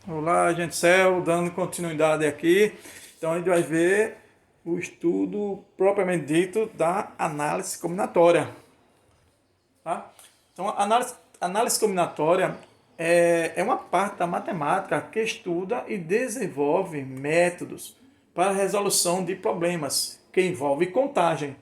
Olá, gente céu, dando continuidade aqui. Então a gente vai ver o estudo propriamente dito da análise combinatória, tá? Então a análise combinatória é uma parte da matemática que estuda e desenvolve métodos para a resolução de problemas que envolvem contagem.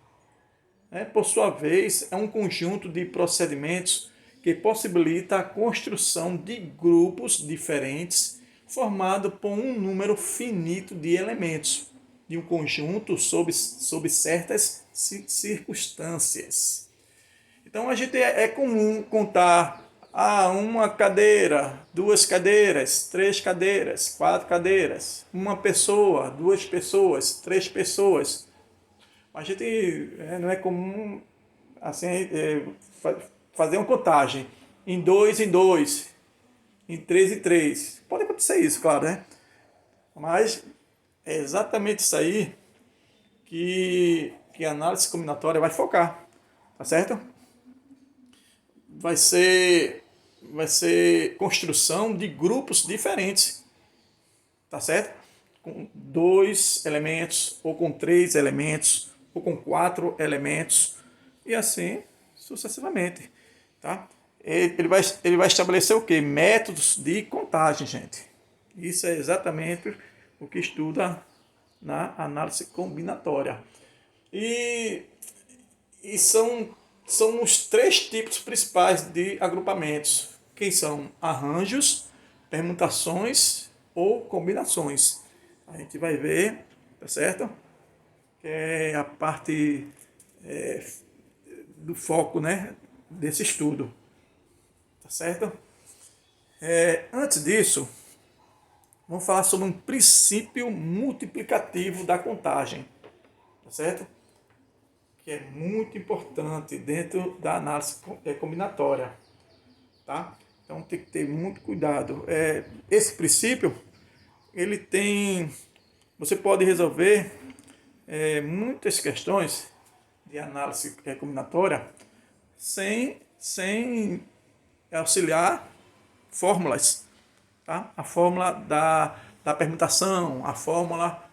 Por sua vez, é um conjunto de procedimentos que possibilita a construção de grupos diferentes formado por um número finito de elementos de um conjunto sob certas circunstâncias. Então a gente é comum contar uma cadeira, duas cadeiras, três cadeiras, quatro cadeiras, uma pessoa, duas pessoas, três pessoas. A gente não é comum assim, fazer uma contagem em dois, em três. Pode acontecer isso, claro, né? Mas é exatamente isso aí que a análise combinatória vai focar, tá certo? Vai ser construção de grupos diferentes, tá certo? Com dois elementos, ou com três elementos, ou com quatro elementos, e assim sucessivamente, tá? Ele vai estabelecer o quê? Métodos de contagem, gente. Isso é exatamente o que estuda na análise combinatória. E, e são os três tipos principais de agrupamentos, que são arranjos, permutações ou combinações. A gente vai ver, tá certo? Que é a parte do foco, né, desse estudo, tá certo? Antes disso, vamos falar sobre um princípio multiplicativo da contagem, tá certo? Que é muito importante dentro da análise combinatória, tá? Então tem que ter muito cuidado. Esse princípio, ele tem, você pode resolver muitas questões de análise combinatória sem auxiliar fórmulas, tá? A fórmula da permutação, a fórmula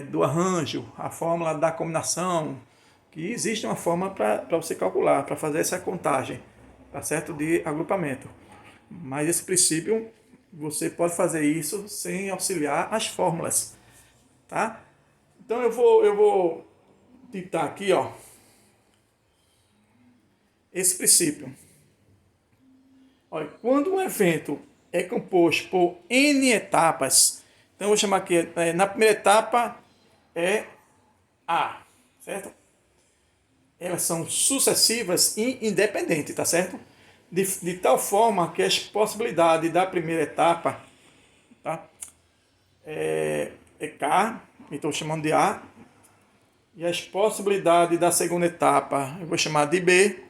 do arranjo, a fórmula da combinação, que existe uma forma para você calcular, para fazer essa contagem, tá certo? De agrupamento. Mas esse princípio, você pode fazer isso sem auxiliar as fórmulas, tá? Então eu vou ditar aqui, ó, esse princípio. Olha, quando um evento é composto por N etapas, então eu vou chamar aqui, na primeira etapa é A, certo? Elas são sucessivas e independentes, tá certo? De tal forma que as possibilidades da primeira etapa, tá? É K, estou chamando de A, e as possibilidades da segunda etapa eu vou chamar de B,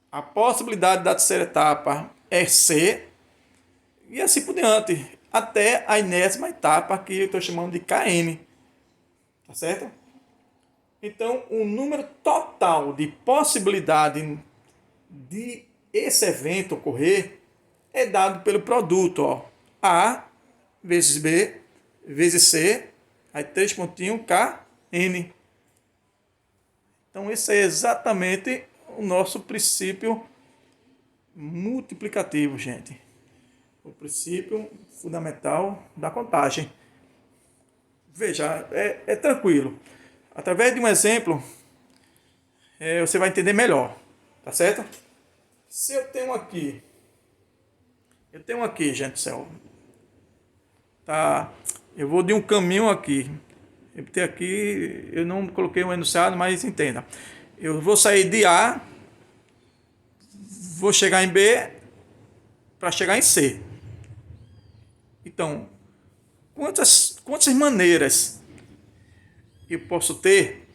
a possibilidade da terceira etapa é C, e assim por diante, até a enésima etapa, que eu estou chamando de KN, tá certo? Então, o número total de possibilidade de esse evento ocorrer é dado pelo produto, ó, A vezes B vezes C, aí 3 pontinhos, KN. Então, esse é exatamente o nosso princípio multiplicativo, gente. O princípio fundamental da contagem. Veja, é tranquilo. Através de um exemplo, você vai entender melhor, tá certo? Se eu tenho aqui, gente do céu, tá? Eu vou de um caminho aqui. Eu botei aqui, eu não coloquei um enunciado, mas entenda. Eu vou sair de A, vou chegar em B, para chegar em C. Então, quantas maneiras eu posso ter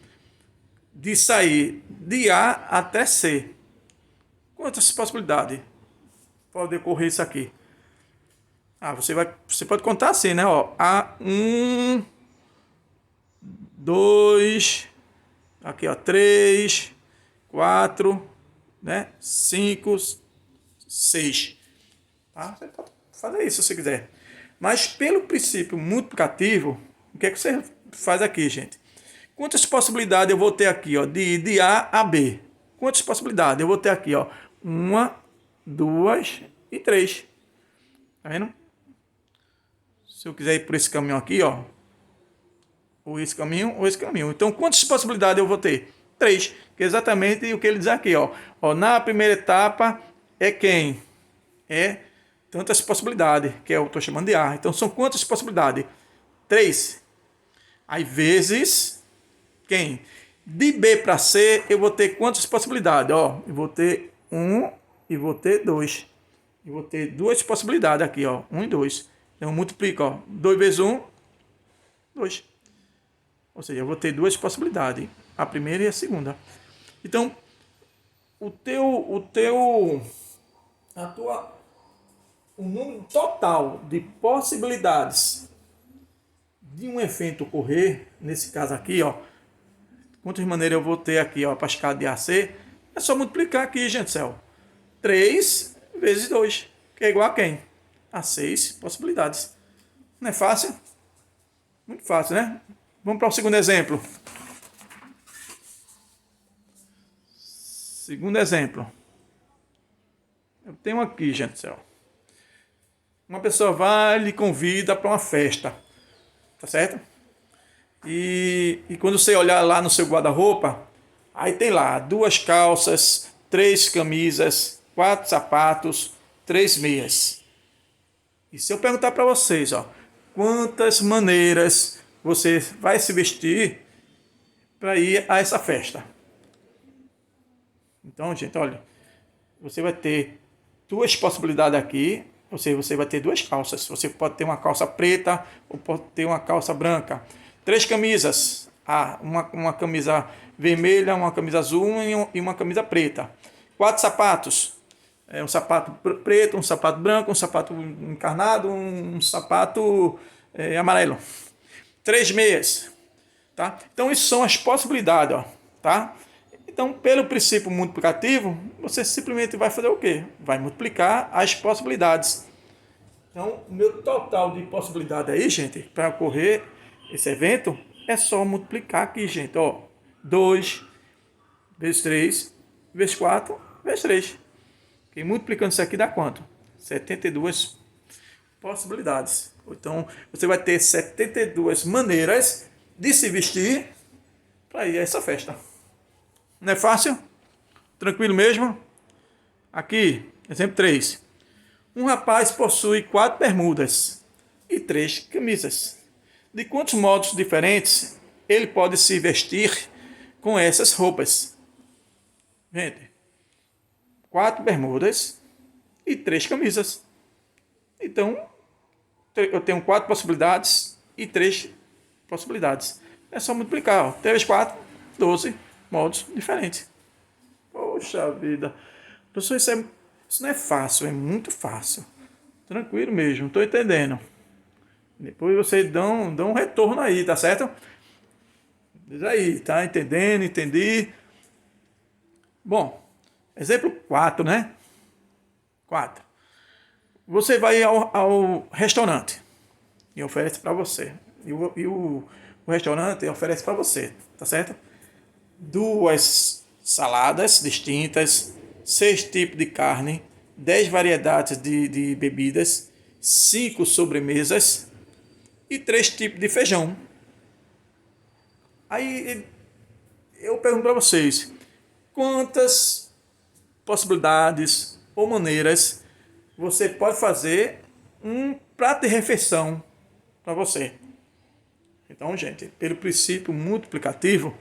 de sair de A até C? Quantas possibilidades pode ocorrer isso aqui? Você pode contar assim, né? Ó, A1, 2, aqui ó, 3, 4, né? 5, 6. Tá? Você pode fazer isso se você quiser. Mas pelo princípio multiplicativo, o que é que você faz aqui, gente? Quantas possibilidades eu vou ter aqui, ó, de ir de A a B? Quantas possibilidades eu vou ter aqui, ó? 1, 2 e 3. Tá vendo? Se eu quiser ir por esse caminho aqui, ó, ou esse caminho, ou esse caminho. Então, quantas possibilidades eu vou ter? 3. Que é exatamente o que ele diz aqui, ó. Na primeira etapa é quem? É tantas possibilidades, que eu estou chamando de A. Então, são quantas possibilidades? 3. Aí, vezes quem? De B para C, eu vou ter quantas possibilidades? Ó, eu vou ter 1 e vou ter 2. Eu vou ter duas possibilidades aqui, ó. 1 e 2. Então, eu multiplico, ó. 2 vezes 1, 2. Ou seja, eu vou ter duas possibilidades. A primeira e a segunda. Então, o número total de possibilidades de um evento ocorrer, nesse caso aqui, ó, quantas maneiras eu vou ter aqui, ó, para a escala de AC, é só multiplicar aqui, gente do céu. 3 vezes 2, que é igual a quem? A 6 possibilidades. Não é fácil? Muito fácil, né? Vamos para o segundo exemplo. Segundo exemplo. Eu tenho aqui, gente do céu. Uma pessoa vai e lhe convida para uma festa. Tá certo? E quando você olhar lá no seu guarda-roupa, aí tem lá 2 calças, 3 camisas, 4 sapatos, 3 meias. E se eu perguntar para vocês, ó, quantas maneiras você vai se vestir para ir a essa festa? Então, gente, olha, você vai ter duas possibilidades aqui. Ou seja, você vai ter 2 calças. Você pode ter uma calça preta ou pode ter uma calça branca. 3 camisas. Uma camisa vermelha, uma camisa azul e uma camisa preta. 4 sapatos. Um sapato preto, um sapato branco, um sapato encarnado, um sapato amarelo. 3 meias. Tá? Então, isso são as possibilidades. Ó, tá? Então, pelo princípio multiplicativo, você simplesmente vai fazer o quê? Vai multiplicar as possibilidades. Então, o meu total de possibilidade aí, gente, para ocorrer esse evento, é só multiplicar aqui, gente. Ó, 2 vezes 3 vezes 4 vezes 3. E multiplicando isso aqui dá quanto? 72 possibilidades. Então, você vai ter 72 maneiras de se vestir para ir a essa festa. Não é fácil? Tranquilo mesmo? Aqui, exemplo 3. Um rapaz possui 4 bermudas e 3 camisas. De quantos modos diferentes ele pode se vestir com essas roupas? Gente, 4 bermudas e 3 camisas. Então, eu tenho 4 possibilidades e 3 possibilidades. É só multiplicar. Ó. 3 vezes 4, 12 modos diferentes. Poxa vida. Professor, isso não é fácil, é muito fácil. Tranquilo mesmo, estou entendendo. Depois vocês dão um retorno aí, tá certo? Diz aí, tá entendendo, entendi. Bom, exemplo 4, né? 4. Você vai ao restaurante e oferece para você. E o restaurante oferece para você, tá certo? 2 saladas distintas, 6 tipos de carne, 10 variedades de bebidas, 5 sobremesas e 3 tipos de feijão. Aí eu pergunto para vocês, quantas possibilidades ou maneiras você pode fazer um prato de refeição para você? Então, gente, pelo princípio multiplicativo,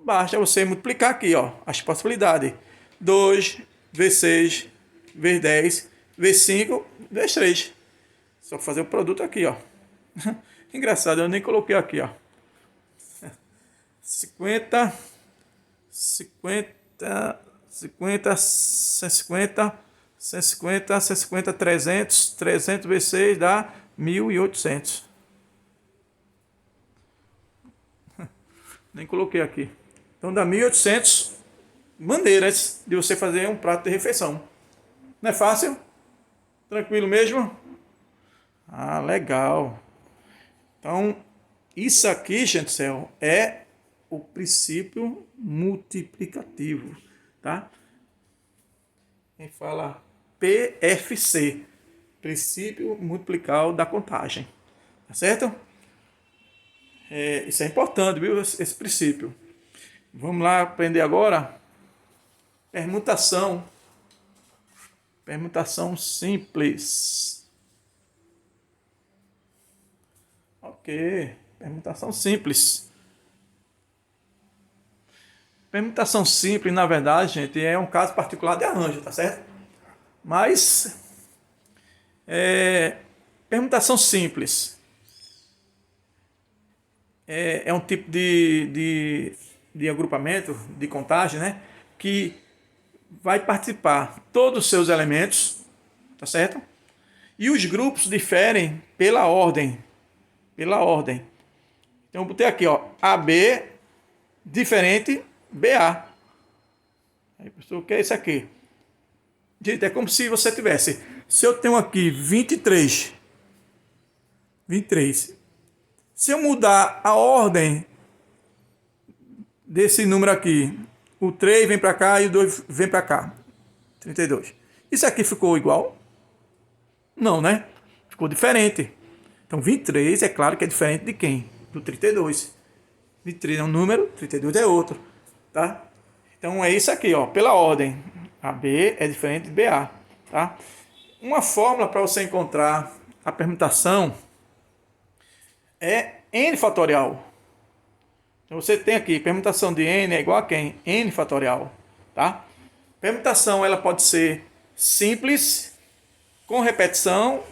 basta você multiplicar aqui, ó, as possibilidades. 2 vezes 6 vezes 10 vezes 5 vezes 3. Só fazer o produto aqui, ó. Engraçado, eu nem coloquei aqui, ó. 50, 150, 150, 150, 300 vezes 6 dá 1.800. Nem coloquei aqui. Então dá 1.800 maneiras de você fazer um prato de refeição. Não é fácil? Tranquilo mesmo? Ah, legal. Então, isso aqui, gente do céu, é o princípio multiplicativo, tá? Quem fala PFC, princípio multiplicado da contagem, tá certo? Isso é importante, viu? Esse princípio. Vamos lá aprender agora permutação. Permutação simples. Ok, permutação simples. Permutação simples, na verdade, gente, é um caso particular de arranjo, tá certo? Mas, permutação simples é um tipo de agrupamento, de contagem, né? Que vai participar todos os seus elementos, tá certo? E os grupos diferem pela ordem. Pela ordem. Então, eu botei aqui, ó, AB diferente BA. Aí, professor, o que é isso aqui? Gente, é como se você tivesse... Se eu tenho aqui 23. Se eu mudar a ordem desse número aqui, o 3 vem para cá e o 2 vem para cá. 32. Isso aqui ficou igual? Não, né? Ficou diferente. Então, 23 é claro que é diferente de quem? Do 32. 23 é um número, 32 é outro. Tá? Então, é isso aqui, ó, pela ordem. AB é diferente de BA. Tá? Uma fórmula para você encontrar a permutação é n fatorial. Então, você tem aqui, permutação de n é igual a quem? N fatorial. Tá? Permutação ela pode ser simples, com repetição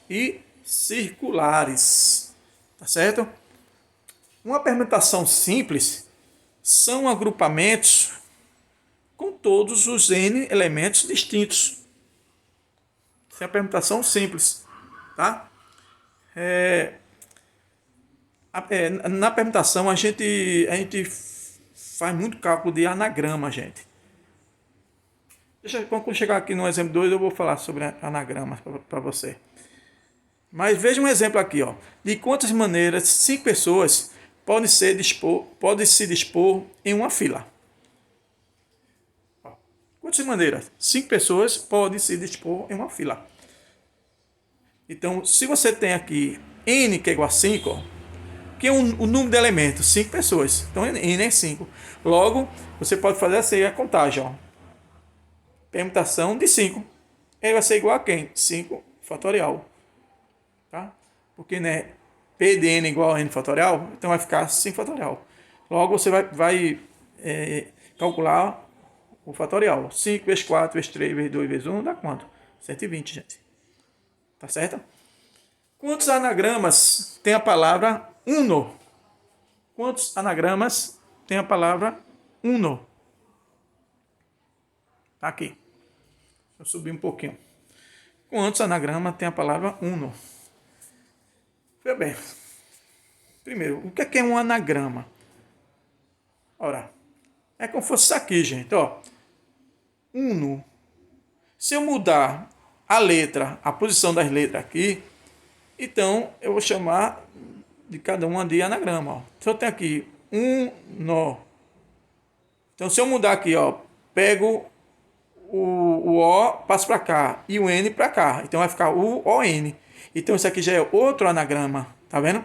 e circulares. Tá certo? Uma permutação simples são agrupamentos com todos os n elementos distintos. Isso é a permutação simples. Tá? Na permutação a gente faz muito cálculo de anagrama, gente. Quando chegar aqui no exemplo 2 eu vou falar sobre anagramas para você. Mas veja um exemplo aqui, ó. De quantas maneiras 5 pessoas podem se dispor em uma fila. Quantas maneiras? 5 pessoas podem se dispor em uma fila. Então, se você tem aqui n que é igual a 5, que é o número de elementos, 5 pessoas. Então, n é 5. Logo, você pode fazer assim a contagem, ó. Permutação de 5. Aí vai ser igual a quem? 5 fatorial. Tá? Porque, né, P de n igual a n fatorial, então vai ficar 5 fatorial. Logo, você vai calcular o fatorial. 5 vezes 4 vezes 3 vezes 2 vezes 1 dá quanto? 120, gente. Tá certo? Quantos anagramas tem a palavra uno? Quantos anagramas tem a palavra uno? Tá aqui. Deixa eu subir um pouquinho. Quantos anagramas tem a palavra uno? Veja bem. Primeiro, o que é um anagrama? Ora, é como se fosse isso aqui, gente. Ó. Uno. Se eu mudar a letra, a posição das letras aqui, então eu vou chamar de cada uma de anagrama. Ó. Se eu tenho aqui uno. Então, se eu mudar aqui, ó, pego o O, passo para cá e o N para cá. Então, vai ficar o ON. Então, isso aqui já é outro anagrama. Tá vendo?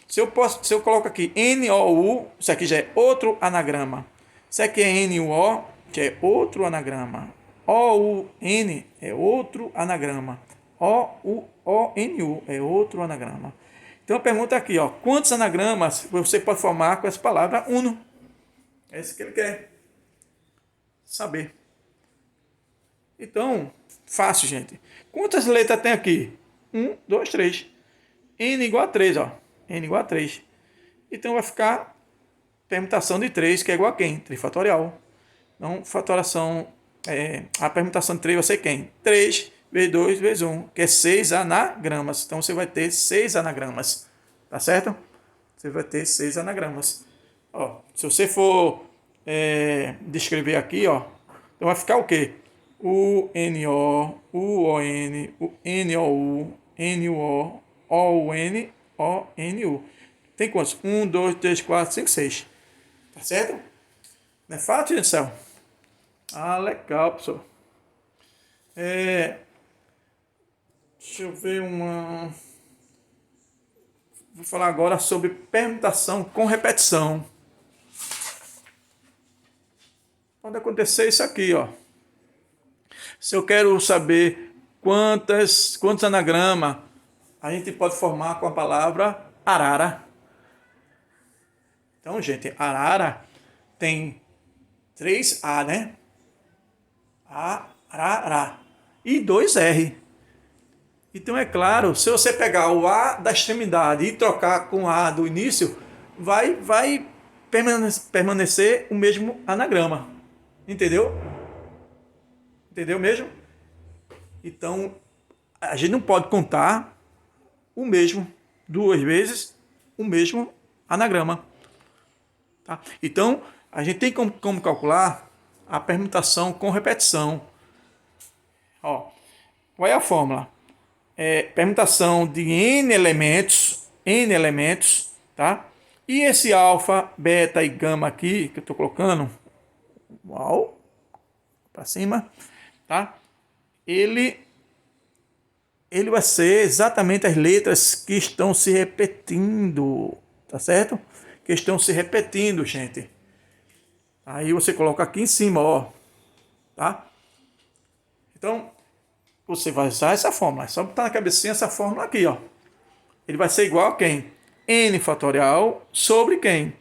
Se eu coloco aqui NOU, isso aqui já é outro anagrama. Isso aqui é NUO, já é outro anagrama. OUN é outro anagrama. ONU é outro anagrama. Então, a pergunta aqui, ó, quantos anagramas você pode formar com essa palavra uno? É isso que ele quer saber. Então, fácil, gente. Quantas letras tem aqui? 1, 2, 3. N igual a 3, ó. N igual a 3. Então, vai ficar permutação de 3, que é igual a quem? 3 fatorial. Então, a permutação de 3 vai ser quem? 3 vezes 2 vezes 1, que é 6 anagramas. Então, você vai ter 6 anagramas. Tá certo? Você vai ter 6 anagramas. Ó, se você for descrever aqui, ó, então vai ficar o quê? U-N-O, U-O-N, N-O-U, N-U-O, O-U-N, O-N-U. Tem quantos? 1, 2, 3, 4, 5, 6. Tá certo? Não é fácil, gente do céu? Ah, legal, pessoal. Deixa eu ver uma... Vou falar agora sobre permutação com repetição. Pode acontecer isso aqui, ó. Se eu quero saber quantos anagramas a gente pode formar com a palavra arara. Então, gente, arara tem 3 A, né? Arara. E 2 R. Então, é claro, se você pegar o A da extremidade e trocar com o A do início, vai permanecer o mesmo anagrama. Entendeu? Entendeu mesmo? Então, a gente não pode contar o mesmo, 2 vezes, o mesmo anagrama. Tá? Então, a gente tem como calcular a permutação com repetição. Ó, qual é a fórmula? Permutação de n elementos, tá? E esse alfa, beta e gama aqui, que eu estou colocando, uau, para cima, tá? Ele vai ser exatamente as letras que estão se repetindo, tá certo? Que estão se repetindo, gente. Aí você coloca aqui em cima, ó, tá? Então, você vai usar essa fórmula. É só botar na cabecinha essa fórmula aqui, ó. Ele vai ser igual a quem? N fatorial sobre quem?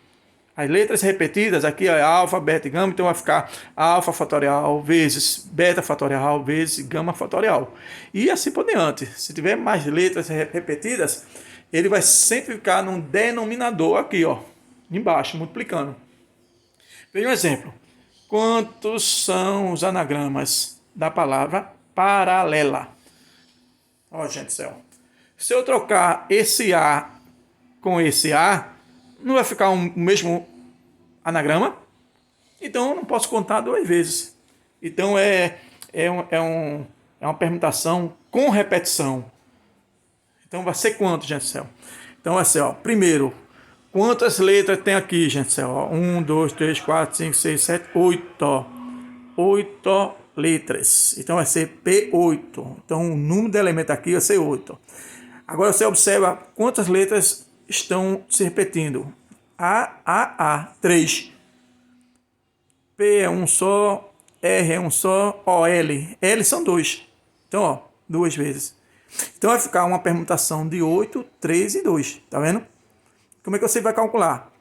As letras repetidas, aqui é alfa, beta e gama, então vai ficar alfa fatorial vezes beta fatorial vezes gama fatorial. E assim por diante. Se tiver mais letras repetidas, ele vai sempre ficar num denominador aqui, ó, embaixo, multiplicando. Veja um exemplo. Quantos são os anagramas da palavra paralela? Ó, gente do céu. Se eu trocar esse A com esse A, não vai ficar o mesmo anagrama? Então eu não posso contar 2 vezes. Então é uma permutação com repetição. Então vai ser quanto, gente do céu? Então vai ser, ó, primeiro, quantas letras tem aqui, gente do céu? 1, 2, 3, 4, 5, 6, 7, 8. 8 letras. Então vai ser P8. Então o número de elementos aqui vai ser 8. Agora você observa quantas letras estão se repetindo. A, 3. P é um só, R é um só, O, L. L são 2. Então, ó, 2 vezes. Então vai ficar uma permutação de 8, 3 e 2. Tá vendo? Como é que você vai calcular?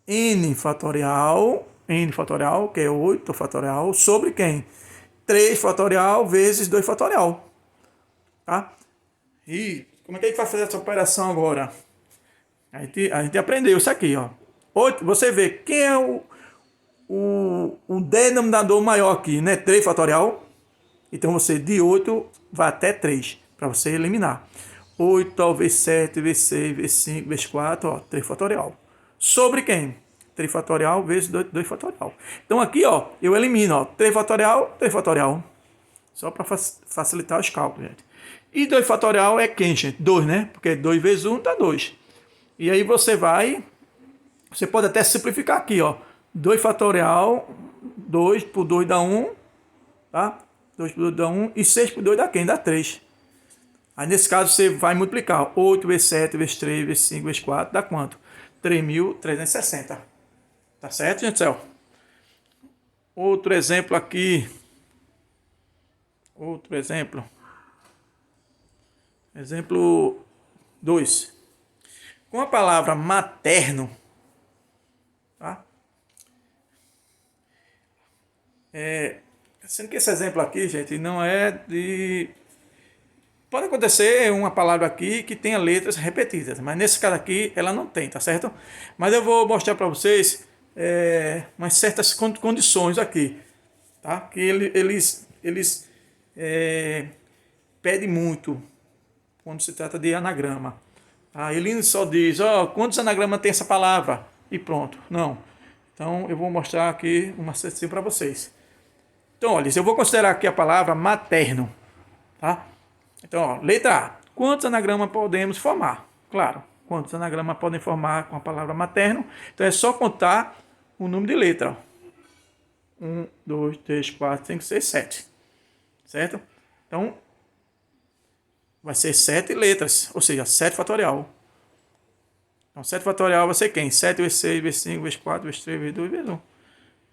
N fatorial, que é 8 fatorial, sobre quem? 3 fatorial vezes 2 fatorial. Tá? E como é que a gente vai fazer essa operação agora? A gente aprendeu isso aqui, ó. 8, você vê quem é o denominador maior aqui, né? 3 fatorial. Então você de 8 vai até 3, para você eliminar. 8 vezes 7, vezes 6, vezes 5, vezes 4, ó, 3 fatorial. Sobre quem? 3 fatorial vezes 2 fatorial. Então aqui, ó, eu elimino, ó, 3 fatorial, 3 fatorial. Só para facilitar os cálculos, gente. E 2 fatorial é quem, gente? 2, né? Porque 2 vezes 1 dá 2. E aí você pode até simplificar aqui, ó. 2 fatorial, 2 por 2 dá 1, tá? 2 por 2 dá 1 e 6 por 2 dá quem? Dá 3. Aí nesse caso você vai multiplicar 8 vezes 7 vezes 3 vezes 5 vezes 4 dá quanto? 3.360. Tá certo, gente do céu? Outro exemplo aqui. Outro exemplo. Exemplo 2. Com a palavra materno, tá? Sendo que esse exemplo aqui, gente, não é de... Pode acontecer uma palavra aqui que tenha letras repetidas, mas nesse caso aqui ela não tem, tá certo? Mas eu vou mostrar para vocês umas certas condições aqui, tá? Que eles pedem muito quando se trata de anagrama. Ele só diz, ó, quantos anagramas tem essa palavra? E pronto. Não. Então eu vou mostrar aqui uma certinha para vocês. Então, olha, eu vou considerar aqui a palavra materno, tá? Então, ó, letra A. Quantos anagramas podemos formar? Claro, quantos anagramas podem formar com a palavra materno? Então, é só contar o número de letra. 1, 2, 3, 4, 5, 6, 7. Certo? Então, vai ser 7 letras, ou seja, 7 fatorial. Então, 7 fatorial vai ser quem? 7 vezes 6, vezes 5, vezes 4, vezes 3, vezes 2, vezes 1.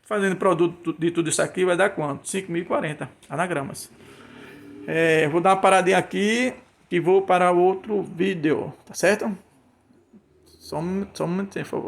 Fazendo produto de tudo isso aqui vai dar quanto? 5.040 anagramas. Vou dar uma paradinha aqui e vou para outro vídeo, tá certo? Só um momentinho, por favor.